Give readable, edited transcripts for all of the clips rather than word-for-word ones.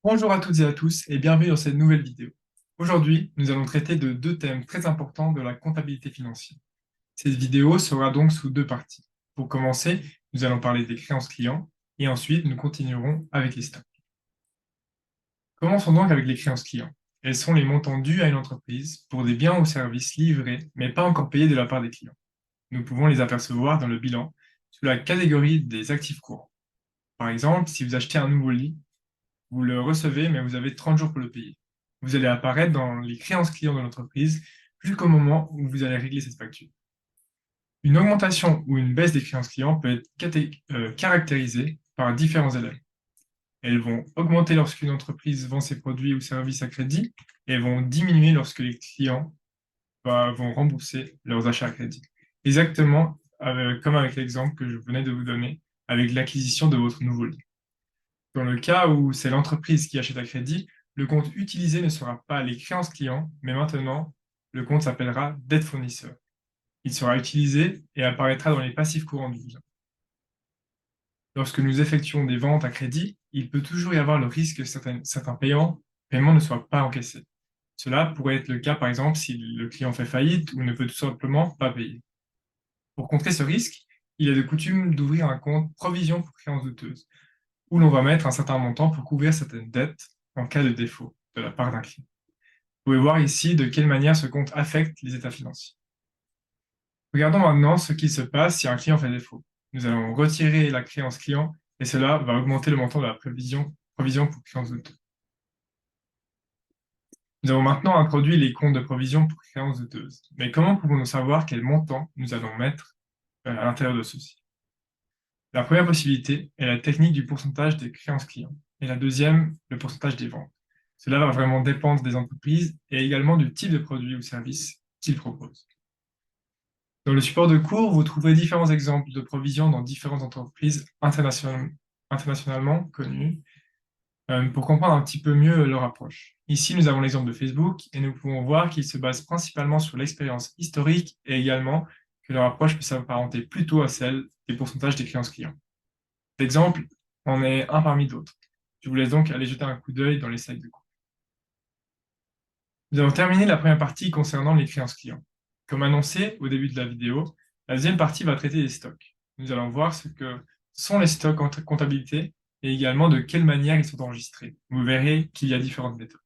Bonjour à toutes et à tous et bienvenue dans cette nouvelle vidéo. Aujourd'hui, nous allons traiter de deux thèmes très importants de la comptabilité financière. Cette vidéo sera donc sous deux parties. Pour commencer, nous allons parler des créances clients et ensuite nous continuerons avec les stocks. Commençons donc avec les créances clients. Elles sont les montants dus à une entreprise pour des biens ou services livrés mais pas encore payés de la part des clients. Nous pouvons les apercevoir dans le bilan sous la catégorie des actifs courants. Par exemple, si vous achetez un nouveau lit, vous le recevez, mais vous avez 30 jours pour le payer. Vous allez apparaître dans les créances clients de l'entreprise jusqu'au moment où vous allez régler cette facture. Une augmentation ou une baisse des créances clients peut être caractérisée par différents éléments. Elles vont augmenter lorsqu'une entreprise vend ses produits ou services à crédit et elles vont diminuer lorsque les clients vont rembourser leurs achats à crédit. Exactement comme avec l'exemple que je venais de vous donner avec l'acquisition de votre nouveau lit. Dans le cas où c'est l'entreprise qui achète à crédit, le compte utilisé ne sera pas les créances clients, mais maintenant, le compte s'appellera dette fournisseur. Il sera utilisé et apparaîtra dans les passifs courants du bien. Lorsque nous effectuons des ventes à crédit, il peut toujours y avoir le risque que certains paiements ne soient pas encaissés. Cela pourrait être le cas, par exemple, si le client fait faillite ou ne peut tout simplement pas payer. Pour contrer ce risque, il est de coutume d'ouvrir un compte provision pour créances douteuses, où l'on va mettre un certain montant pour couvrir certaines dettes en cas de défaut de la part d'un client. Vous pouvez voir ici de quelle manière ce compte affecte les états financiers. Regardons maintenant ce qui se passe si un client fait défaut. Nous allons retirer la créance client et cela va augmenter le montant de la provision pour créance douteuse. Nous avons maintenant introduit les comptes de provision pour créances douteuses. Mais comment pouvons-nous savoir quel montant nous allons mettre à l'intérieur de ceci? La première possibilité est la technique du pourcentage des créances clients et la deuxième, le pourcentage des ventes. Cela va vraiment dépendre des entreprises et également du type de produit ou service qu'ils proposent. Dans le support de cours, vous trouverez différents exemples de provisions dans différentes entreprises internationalement connues pour comprendre un petit peu mieux leur approche. Ici, nous avons l'exemple de Facebook et nous pouvons voir qu'ils se basent principalement sur l'expérience historique et également que leur approche peut s'apparenter plutôt à celle des pourcentages des créances clients. L'exemple en est un parmi d'autres. Je vous laisse donc aller jeter un coup d'œil dans les sacs de cours. Nous avons terminé la première partie concernant les créances clients. Comme annoncé au début de la vidéo, la deuxième partie va traiter des stocks. Nous allons voir ce que sont les stocks en comptabilité et également de quelle manière ils sont enregistrés. Vous verrez qu'il y a différentes méthodes.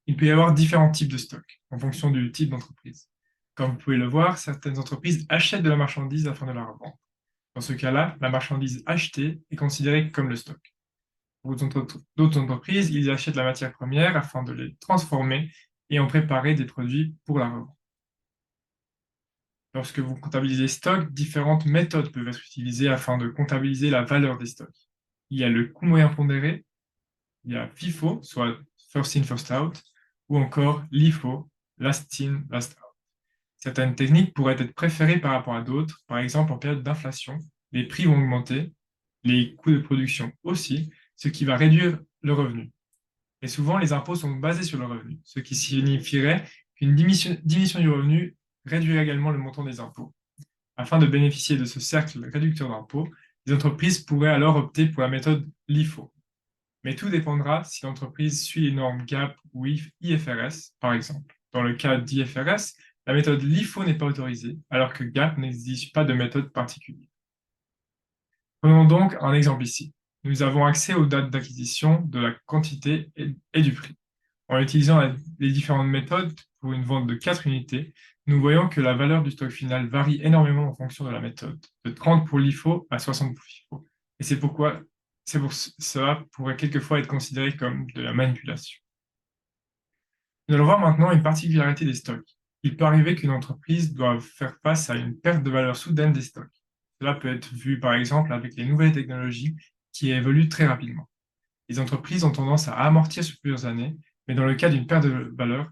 Il peut y avoir différents types de stocks en fonction du type d'entreprise. Comme vous pouvez le voir, certaines entreprises achètent de la marchandise afin de la revendre. Dans ce cas-là, la marchandise achetée est considérée comme le stock. Pour d'autres entreprises, ils achètent la matière première afin de les transformer et en préparer des produits pour la revente. Lorsque vous comptabilisez stock, différentes méthodes peuvent être utilisées afin de comptabiliser la valeur des stocks. Il y a le coût moyen pondéré, il y a FIFO, soit first in, first out, ou encore LIFO, last in, last out. Certaines techniques pourraient être préférées par rapport à d'autres, par exemple en période d'inflation, les prix vont augmenter, les coûts de production aussi, ce qui va réduire le revenu. Et souvent, les impôts sont basés sur le revenu, ce qui signifierait qu'une diminution du revenu réduirait également le montant des impôts. Afin de bénéficier de ce cercle réducteur d'impôts, les entreprises pourraient alors opter pour la méthode LIFO. Mais tout dépendra si l'entreprise suit les normes GAAP ou IFRS, par exemple. Dans le cas d'IFRS, la méthode LIFO n'est pas autorisée, alors que GAAP n'exige pas de méthode particulière. Prenons donc un exemple ici. Nous avons accès aux dates d'acquisition, de la quantité et du prix. En utilisant les différentes méthodes pour une vente de 4 unités, nous voyons que la valeur du stock final varie énormément en fonction de la méthode, de 30 pour l'IFO à 60 pour FIFO. Et c'est pour cela pourrait quelquefois être considéré comme de la manipulation. Nous allons voir maintenant une particularité des stocks. Il peut arriver qu'une entreprise doive faire face à une perte de valeur soudaine des stocks. Cela peut être vu par exemple avec les nouvelles technologies qui évoluent très rapidement. Les entreprises ont tendance à amortir sur plusieurs années, mais dans le cas d'une perte de valeur,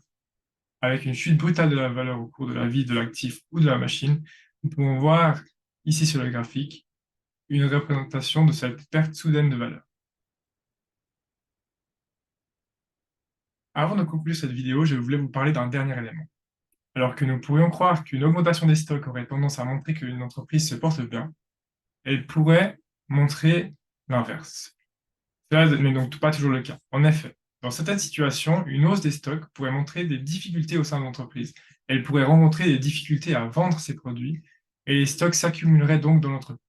avec une chute brutale de la valeur au cours de la vie de l'actif ou de la machine, nous pouvons voir ici sur le graphique une représentation de cette perte soudaine de valeur. Avant de conclure cette vidéo, je voulais vous parler d'un dernier élément. Alors que nous pourrions croire qu'une augmentation des stocks aurait tendance à montrer qu'une entreprise se porte bien, elle pourrait montrer l'inverse. Cela n'est donc pas toujours le cas. En effet, dans certaines situations, une hausse des stocks pourrait montrer des difficultés au sein de l'entreprise. Elle pourrait rencontrer des difficultés à vendre ses produits et les stocks s'accumuleraient donc dans l'entreprise.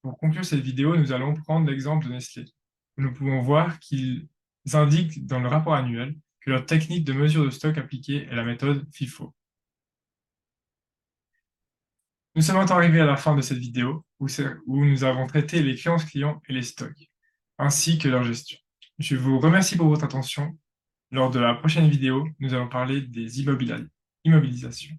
Pour conclure cette vidéo, nous allons prendre l'exemple de Nestlé. Nous pouvons voir qu'ils indiquent dans le rapport annuel que leur technique de mesure de stock appliquée est la méthode FIFO. Nous sommes maintenant arrivés à la fin de cette vidéo où nous avons traité les créances clients et les stocks, ainsi que leur gestion. Je vous remercie pour votre attention. Lors de la prochaine vidéo, nous allons parler des immobilisations.